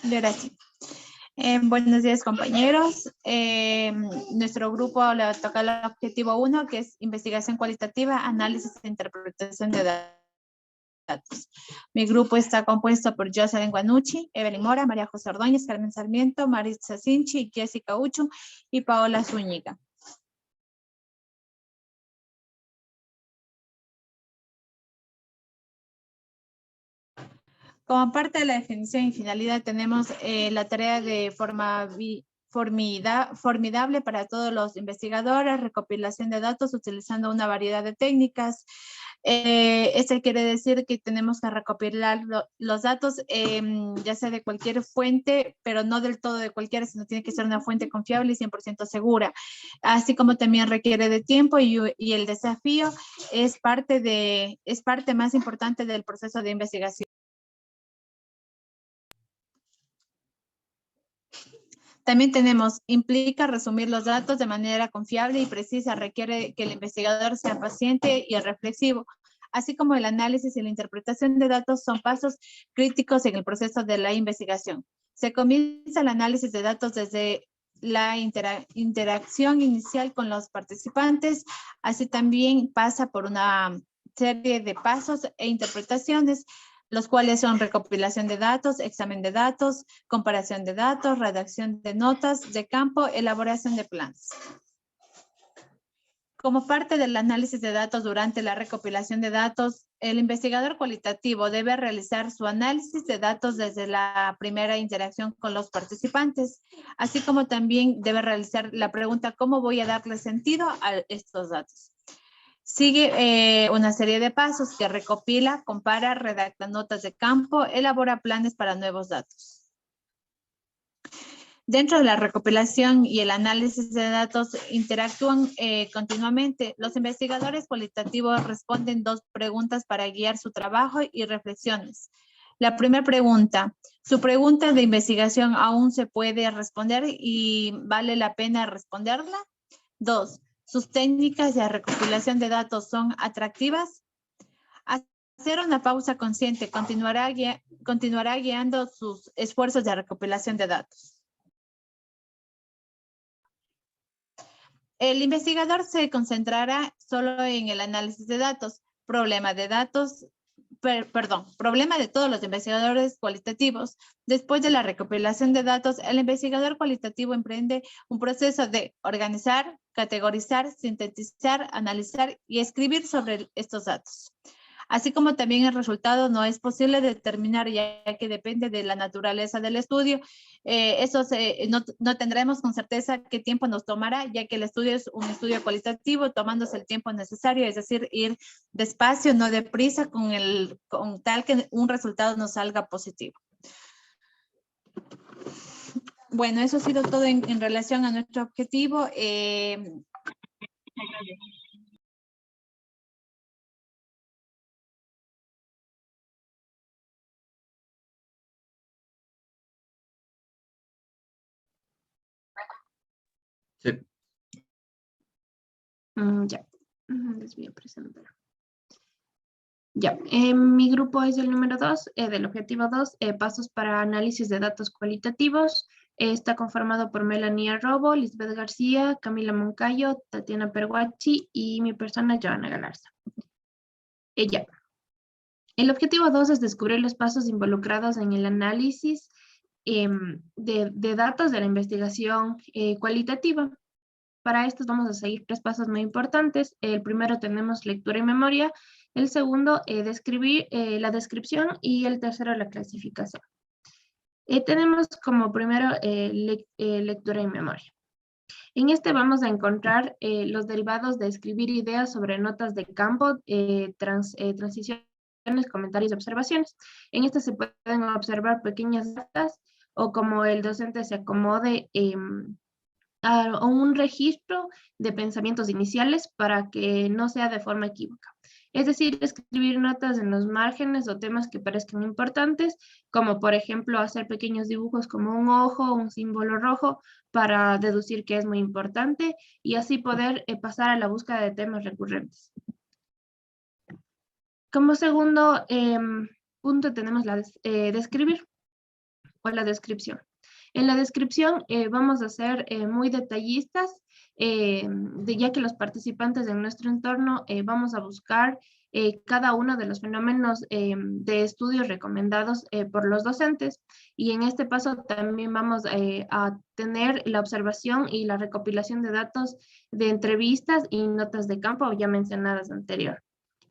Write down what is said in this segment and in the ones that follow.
Gracias. Buenos días, compañeros. Nuestro grupo le toca el objetivo 1, que es investigación cualitativa, análisis e interpretación de datos. Mi grupo está compuesto por Jocelyn Guanucci, Evelyn Mora, María José Ordóñez, Carmen Sarmiento, Maritza Sinchi, Jessica Uchu y Paola Zúñiga. Como parte de la definición y finalidad tenemos la tarea de formidable para todos los investigadores, recopilación de datos utilizando una variedad de técnicas. Esto quiere decir que tenemos que recopilar los datos, ya sea de cualquier fuente, pero no del todo de cualquiera, sino tiene que ser una fuente confiable y 100% segura. Así como también requiere de tiempo y el desafío es parte más importante del proceso de investigación. También tenemos, implica resumir los datos de manera confiable y precisa, requiere que el investigador sea paciente y reflexivo, así como el análisis y la interpretación de datos son pasos críticos en el proceso de la investigación. Se comienza el análisis de datos desde la interacción inicial con los participantes, así también pasa por una serie de pasos e interpretaciones, los cuales son recopilación de datos, examen de datos, comparación de datos, redacción de notas de campo, elaboración de planes. Como parte del análisis de datos durante la recopilación de datos, el investigador cualitativo debe realizar su análisis de datos desde la primera interacción con los participantes, así como también debe realizar la pregunta, ¿cómo voy a darle sentido a estos datos? Sigue una serie de pasos que recopila, compara, redacta notas de campo, elabora planes para nuevos datos. Dentro de la recopilación y el análisis de datos interactúan continuamente. Los investigadores cualitativos responden 2 preguntas para guiar su trabajo y reflexiones. La primera pregunta, ¿su pregunta de investigación aún se puede responder y vale la pena responderla? 2, ¿sus técnicas de recopilación de datos son atractivas? Hacer una pausa consciente continuará guiando sus esfuerzos de recopilación de datos. El investigador se concentrará solo en el análisis de datos, problema de todos los investigadores cualitativos. Después de la recopilación de datos, el investigador cualitativo emprende un proceso de organizar, categorizar, sintetizar, analizar y escribir sobre estos datos. Así como también el resultado no es posible determinar, ya que depende de la naturaleza del estudio. No tendremos con certeza qué tiempo nos tomará, ya que el estudio es un estudio cualitativo, tomándose el tiempo necesario, es decir, ir despacio, no deprisa, con tal que un resultado nos salga positivo. Bueno, eso ha sido todo en relación a nuestro objetivo. Sí. Ya, les voy a presentar. Ya, mi grupo es el número 2, del objetivo 2, pasos para análisis de datos cualitativos. Está conformado por Melanie Robo, Lisbeth García, Camila Moncayo, Tatiana Perguachi y mi persona, Joana Galarza. Ya. El objetivo 2 es descubrir los pasos involucrados en el análisis de datos de la investigación cualitativa. Para estos vamos a seguir 3 pasos muy importantes. El primero tenemos lectura y memoria. El segundo, describir la descripción. Y el tercero, la clasificación. Tenemos como primero lectura y memoria. En este vamos a encontrar los derivados de escribir ideas sobre notas de campo, transiciones, comentarios y observaciones. En este se pueden observar pequeñas datas o como el docente se acomode a un registro de pensamientos iniciales para que no sea de forma equívoca. Es decir, escribir notas en los márgenes o temas que parezcan importantes, como por ejemplo hacer pequeños dibujos como un ojo, un símbolo rojo, para deducir que es muy importante y así poder pasar a la búsqueda de temas recurrentes. Como segundo punto tenemos la describir. o la descripción. En la descripción vamos a ser muy detallistas, ya que los participantes en nuestro entorno vamos a buscar cada uno de los fenómenos de estudios recomendados por los docentes, y en este paso también vamos a tener la observación y la recopilación de datos de entrevistas y notas de campo ya mencionadas anterior.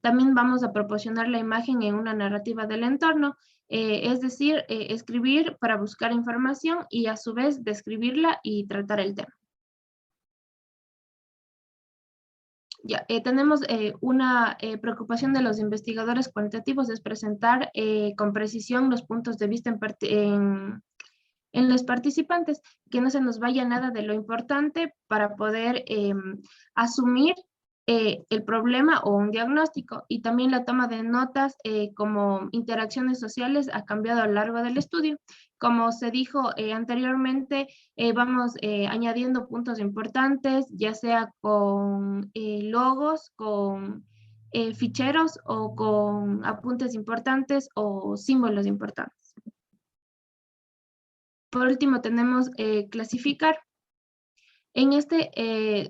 También vamos a proporcionar la imagen en una narrativa del entorno, es decir, escribir para buscar información y a su vez describirla y tratar el tema. Ya, tenemos una preocupación de los investigadores cualitativos, es presentar con precisión los puntos de vista en los participantes, que no se nos vaya nada de lo importante para poder asumir el problema o un diagnóstico, y también la toma de notas como interacciones sociales ha cambiado a lo largo del estudio. Como se dijo anteriormente, vamos añadiendo puntos importantes, ya sea con logos, con ficheros o con apuntes importantes o símbolos importantes. Por último, tenemos clasificar. En este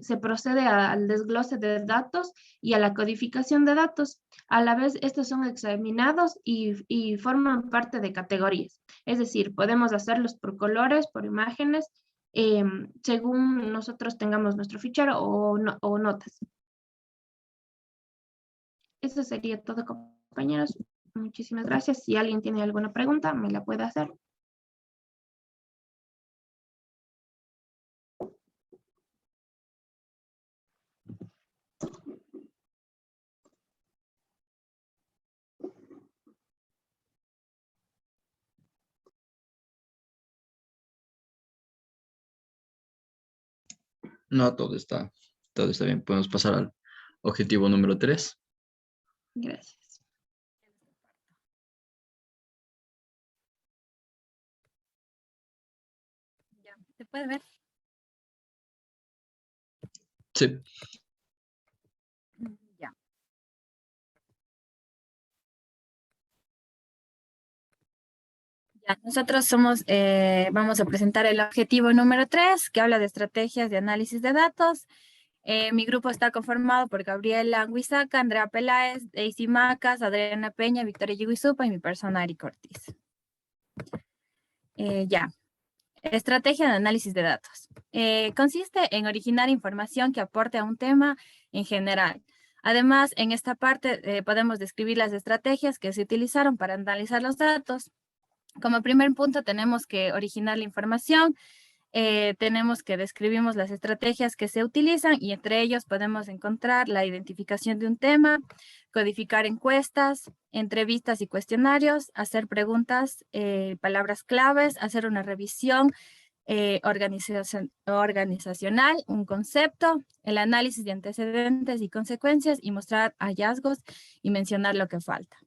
se procede al desglose de datos y a la codificación de datos. A la vez, estos son examinados y forman parte de categorías. Es decir, podemos hacerlos por colores, por imágenes, según nosotros tengamos nuestro fichero o notas. Eso sería todo, compañeros. Muchísimas gracias. Si alguien tiene alguna pregunta, me la puede hacer. No, todo está bien. Podemos pasar al objetivo número 3. Gracias. Ya, ¿se puede ver? Sí. Ya. Ya, nosotros vamos a presentar el objetivo número 3, que habla de estrategias de análisis de datos. Mi grupo está conformado por Gabriela Anguizaca, Andrea Peláez, Daisy Macas, Adriana Peña, Victoria Yiguizupa y mi persona, Ari Cortiz. Ya. Estrategia de análisis de datos. Consiste en originar información que aporte a un tema en general. Además, en esta parte podemos describir las estrategias que se utilizaron para analizar los datos. Como primer punto tenemos que originar la información, tenemos que describimos las estrategias que se utilizan y entre ellos podemos encontrar la identificación de un tema, codificar encuestas, entrevistas y cuestionarios, hacer preguntas, palabras claves, hacer una revisión organizacional, un concepto, el análisis de antecedentes y consecuencias y mostrar hallazgos y mencionar lo que falta.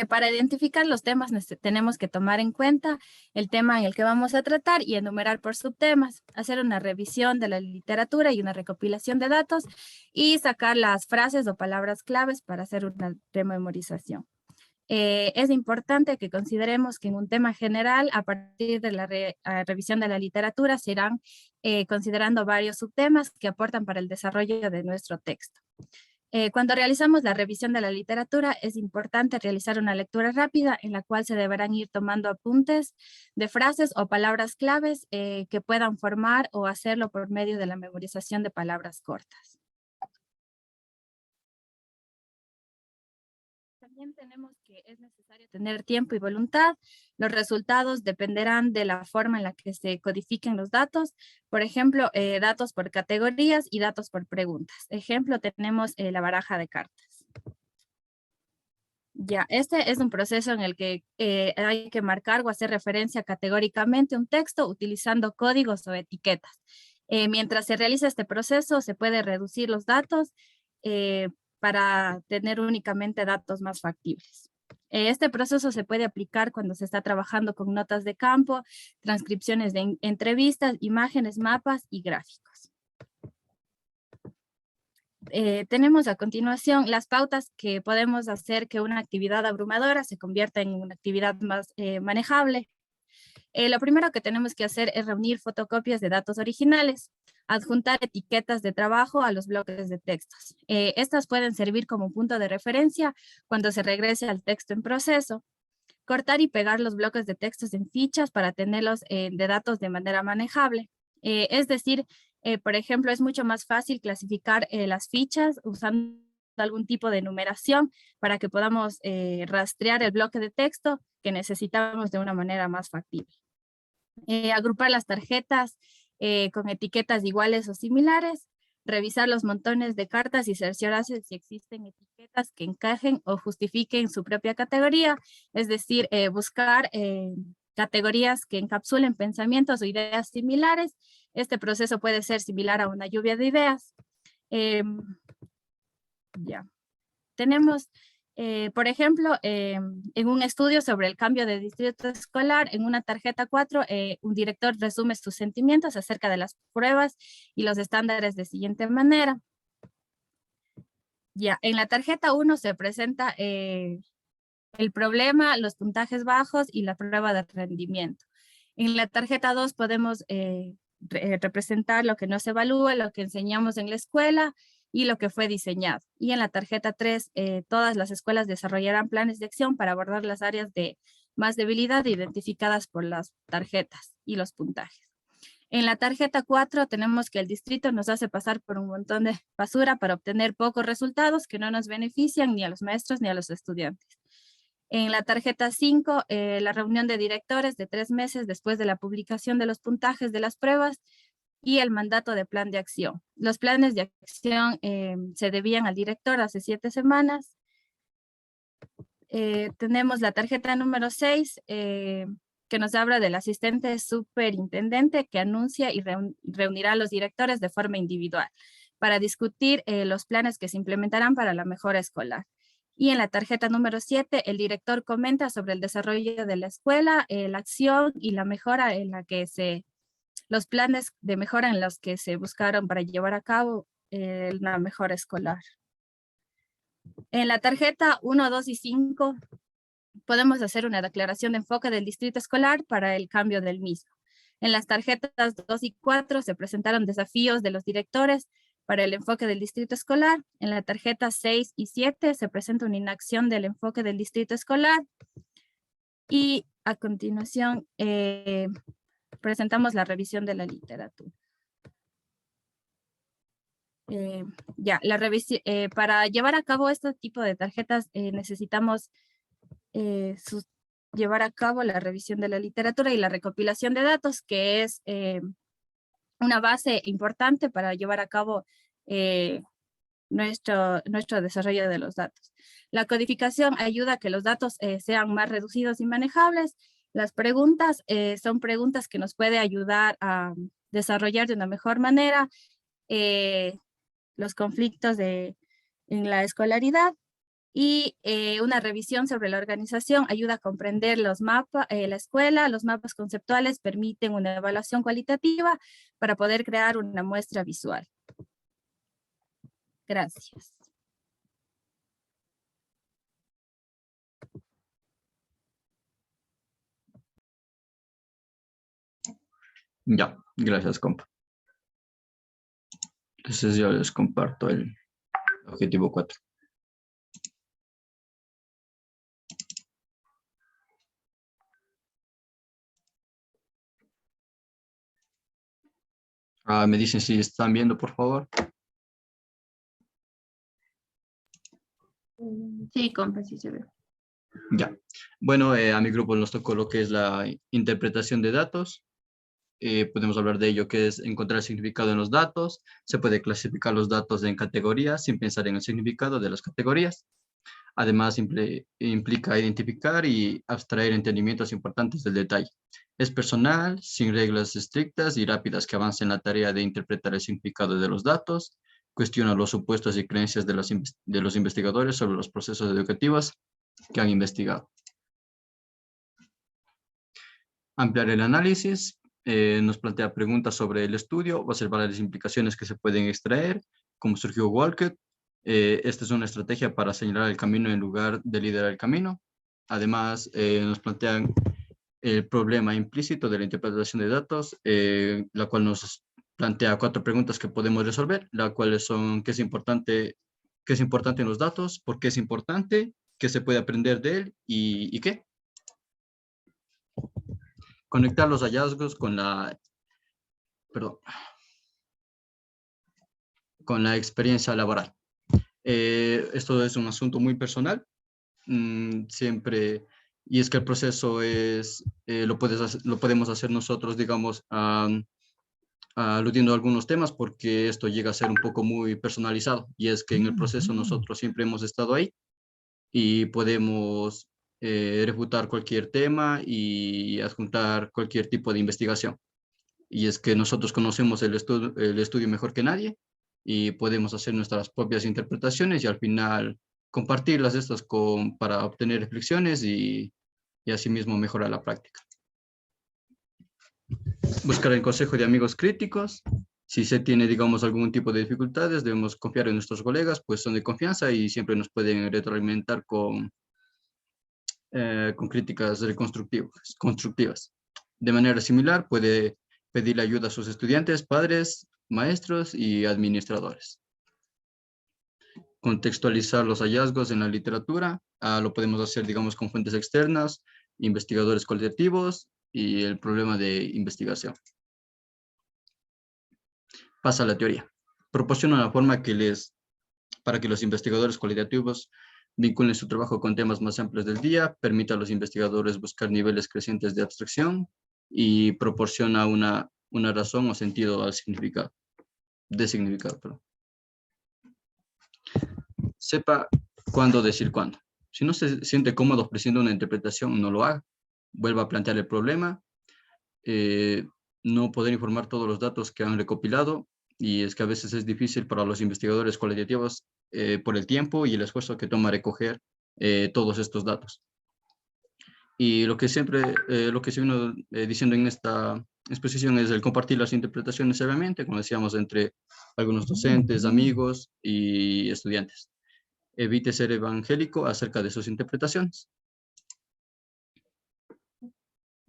Para identificar los temas tenemos que tomar en cuenta el tema en el que vamos a tratar y enumerar por subtemas, hacer una revisión de la literatura y una recopilación de datos y sacar las frases o palabras claves para hacer una rememorización. Es importante que consideremos que en un tema general, a partir de la revisión de la literatura, se irán considerando varios subtemas que aportan para el desarrollo de nuestro texto. Cuando realizamos la revisión de la literatura, es importante realizar una lectura rápida en la cual se deberán ir tomando apuntes de frases o palabras claves que puedan formar o hacerlo por medio de la memorización de palabras cortas. También tenemos que es necesario tener tiempo y voluntad. Los resultados dependerán de la forma en la que se codifiquen los datos. Por ejemplo, datos por categorías y datos por preguntas. Ejemplo, tenemos la baraja de cartas. Ya, este es un proceso en el que hay que marcar o hacer referencia categóricamente a un texto utilizando códigos o etiquetas. Mientras se realiza este proceso, se puede reducir los datos para tener únicamente datos más factibles. Este proceso se puede aplicar cuando se está trabajando con notas de campo, transcripciones de entrevistas, imágenes, mapas y gráficos. Tenemos a continuación las pautas que podemos hacer que una actividad abrumadora se convierta en una actividad más manejable. Lo primero que tenemos que hacer es reunir fotocopias de datos originales, adjuntar etiquetas de trabajo a los bloques de textos. Estas pueden servir como punto de referencia cuando se regrese al texto en proceso. Cortar y pegar los bloques de textos en fichas para tenerlos de datos de manera manejable. Es decir, por ejemplo, es mucho más fácil clasificar las fichas usando algún tipo de numeración para que podamos rastrear el bloque de texto que necesitamos de una manera más factible. Agrupar las tarjetas con etiquetas iguales o similares, revisar los montones de cartas y cerciorarse si existen etiquetas que encajen o justifiquen su propia categoría, es decir, buscar categorías que encapsulen pensamientos o ideas similares. Este proceso puede ser similar a una lluvia de ideas. Tenemos, por ejemplo, en un estudio sobre el cambio de distrito escolar, en una tarjeta 4, un director resume sus sentimientos acerca de las pruebas y los estándares de siguiente manera. En la tarjeta 1 se presenta el problema, los puntajes bajos y la prueba de rendimiento. En la tarjeta 2 podemos representar lo que no se evalúa, lo que enseñamos en la escuela y lo que fue diseñado. Y en la tarjeta 3, todas las escuelas desarrollarán planes de acción para abordar las áreas de más debilidad identificadas por las tarjetas y los puntajes. En la tarjeta 4 tenemos que el distrito nos hace pasar por un montón de basura para obtener pocos resultados que no nos benefician ni a los maestros ni a los estudiantes. En la tarjeta 5, la reunión de directores de 3 meses después de la publicación de los puntajes de las pruebas y el mandato de plan de acción. Los planes de acción se debían al director hace 7 semanas. Tenemos la tarjeta número 6, que nos habla del asistente superintendente que anuncia y reunirá a los directores de forma individual para discutir los planes que se implementarán para la mejora escolar. Y en la tarjeta número 7, el director comenta sobre el desarrollo de la escuela, la acción y la mejora en la que los planes de mejora en los que se buscaron para llevar a cabo la mejora escolar. En la tarjeta 1, 2 y 5 podemos hacer una declaración de enfoque del distrito escolar para el cambio del mismo. En las tarjetas 2 y 4 se presentaron desafíos de los directores para el enfoque del distrito escolar. En la tarjeta 6 y 7 se presenta una inacción del enfoque del distrito escolar. Y a continuación presentamos la revisión de la literatura. Para llevar a cabo este tipo de tarjetas necesitamos llevar a cabo la revisión de la literatura y la recopilación de datos, que es una base importante para llevar a cabo nuestro desarrollo de los datos. La codificación ayuda a que los datos sean más reducidos y manejables. Las preguntas son preguntas que nos pueden ayudar a desarrollar de una mejor manera los conflictos en la escolaridad. Y una revisión sobre la organización ayuda a comprender los mapas, la escuela. Los mapas conceptuales permiten una evaluación cualitativa para poder crear una muestra visual. Gracias. Ya, gracias, compa. Entonces yo les comparto el objetivo 4. Me dicen si están viendo, por favor. Sí, compa, sí se ve. Ya. Bueno, a mi grupo nos tocó lo que es la interpretación de datos. Podemos hablar de ello, que es encontrar el significado en los datos. Se puede clasificar los datos en categorías sin pensar en el significado de las categorías. Además, implica identificar y abstraer entendimientos importantes del detalle. Es personal, sin reglas estrictas y rápidas que avancen en la tarea de interpretar el significado de los datos. Cuestiona los supuestos y creencias de los investigadores sobre los procesos educativos que han investigado. Ampliar el análisis. Nos plantea preguntas sobre el estudio, observar las implicaciones que se pueden extraer, cómo surgió Walcott. Esta es una estrategia para señalar el camino en lugar de liderar el camino. Además, nos plantean el problema implícito de la interpretación de datos, la cual nos plantea 4 preguntas que podemos resolver, las cuales son qué es importante en los datos, por qué es importante, qué se puede aprender de él y qué. Conectar los hallazgos con la experiencia laboral. Esto es un asunto muy personal, siempre, y es que el proceso lo podemos hacer nosotros, digamos, aludiendo a algunos temas, porque esto llega a ser un poco muy personalizado, y es que en el proceso nosotros siempre hemos estado ahí y podemos refutar cualquier tema y adjuntar cualquier tipo de investigación. Y es que nosotros conocemos el estudio mejor que nadie y podemos hacer nuestras propias interpretaciones y al final compartirlas para obtener reflexiones y asimismo mejorar la práctica. Buscar el consejo de amigos críticos. Si se tiene, digamos, algún tipo de dificultades, debemos confiar en nuestros colegas, pues son de confianza y siempre nos pueden retroalimentar con críticas constructivas. De manera similar, puede pedirle ayuda a sus estudiantes, padres, maestros y administradores. Contextualizar los hallazgos en la literatura, lo podemos hacer, digamos, con fuentes externas, investigadores colectivos y el problema de investigación. Pasa a la teoría. Proporciona una forma para que los investigadores cualitativos vinculen su trabajo con temas más amplios del día, permite a los investigadores buscar niveles crecientes de abstracción y proporciona una razón o sentido al significado. Sepa cuándo decir cuándo. Si no se siente cómodo ofreciendo una interpretación, no lo haga. Vuelva a plantear el problema. No poder informar todos los datos que han recopilado, y es que a veces es difícil para los investigadores cualitativos por el tiempo y el esfuerzo que toma recoger todos estos datos. Y lo que se vino diciendo en esta exposición es el compartir las interpretaciones seriamente, como decíamos, entre algunos docentes, amigos y estudiantes. Evite ser evangélico acerca de sus interpretaciones.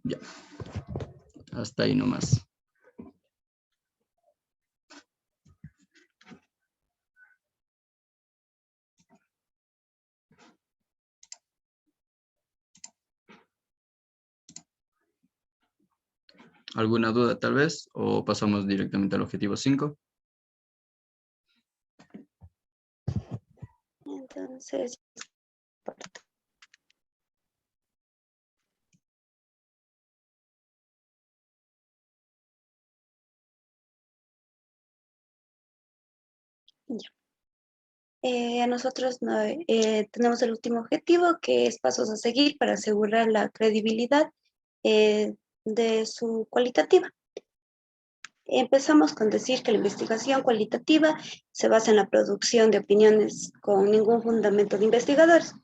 Ya, hasta ahí nomás. ¿Alguna duda tal vez? ¿O pasamos directamente al objetivo 5? Entonces, ya. Nosotros tenemos el último objetivo, que es pasos a seguir para asegurar la credibilidad de su cualitativa. Empezamos con decir que la investigación cualitativa se basa en la producción de opiniones con ningún fundamento de investigadores.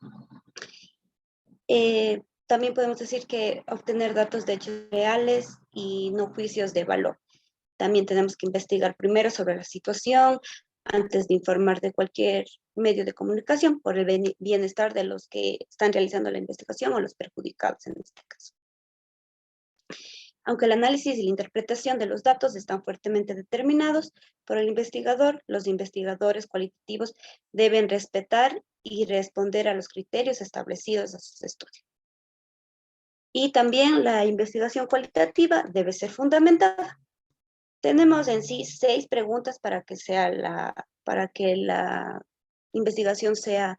También podemos decir que obtener datos de hechos reales y no juicios de valor. También tenemos que investigar primero sobre la situación antes de informar de cualquier medio de comunicación por el bienestar de los que están realizando la investigación o los perjudicados en este caso. Aunque el análisis y la interpretación de los datos están fuertemente determinados por el investigador, los investigadores cualitativos deben respetar y responder a los criterios establecidos a sus estudios. Y también la investigación cualitativa debe ser fundamentada. Tenemos en sí 6 preguntas para que la investigación sea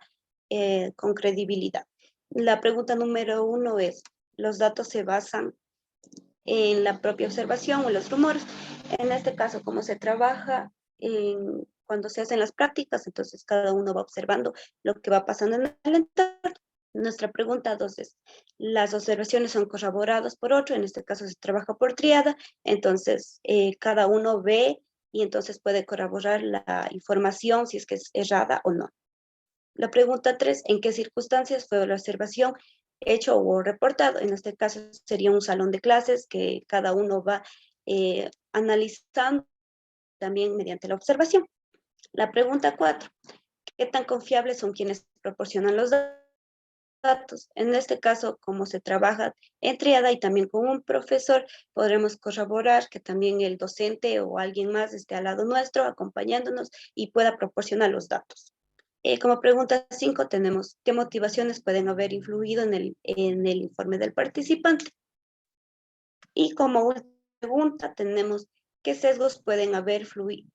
con credibilidad. La pregunta número 1 es, ¿los datos se basan en la propia observación o en los rumores? En este caso, como se trabaja cuando se hacen las prácticas, entonces cada uno va observando lo que va pasando en el entorno. Nuestra pregunta 2 es, ¿las observaciones son corroboradas por otro? En este caso se trabaja por triada, entonces cada uno ve y entonces puede corroborar la información si es que es errada o no. La pregunta 3, ¿en qué circunstancias fue la observación hecho o reportado? En este caso sería un salón de clases que cada uno va analizando también mediante la observación. La pregunta 4, ¿qué tan confiables son quienes proporcionan los datos? datos. En este caso, como se trabaja en triada y también con un profesor, podremos corroborar que también el docente o alguien más esté al lado nuestro acompañándonos y pueda proporcionar los datos. Como pregunta 5 tenemos, ¿qué motivaciones pueden haber influido en el informe del participante? Y como última pregunta tenemos, ¿qué sesgos pueden haber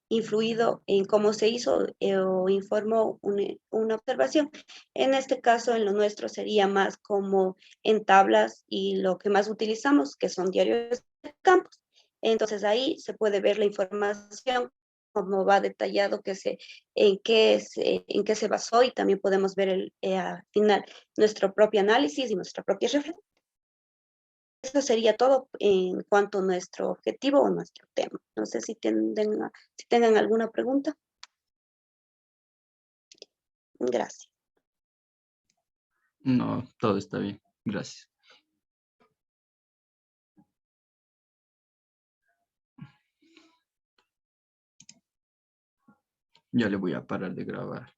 influido en cómo se hizo o informó una observación? En este caso, en lo nuestro sería más como en tablas y lo que más utilizamos, que son diarios de campos. Entonces ahí se puede ver la información, como va detallado en qué se basó, y también podemos ver al final nuestro propio análisis y nuestra propia reflexión. Eso sería todo en cuanto a nuestro objetivo o nuestro tema. No sé si tengan alguna pregunta. Gracias. No, todo está bien. Gracias. Ya le voy a parar de grabar.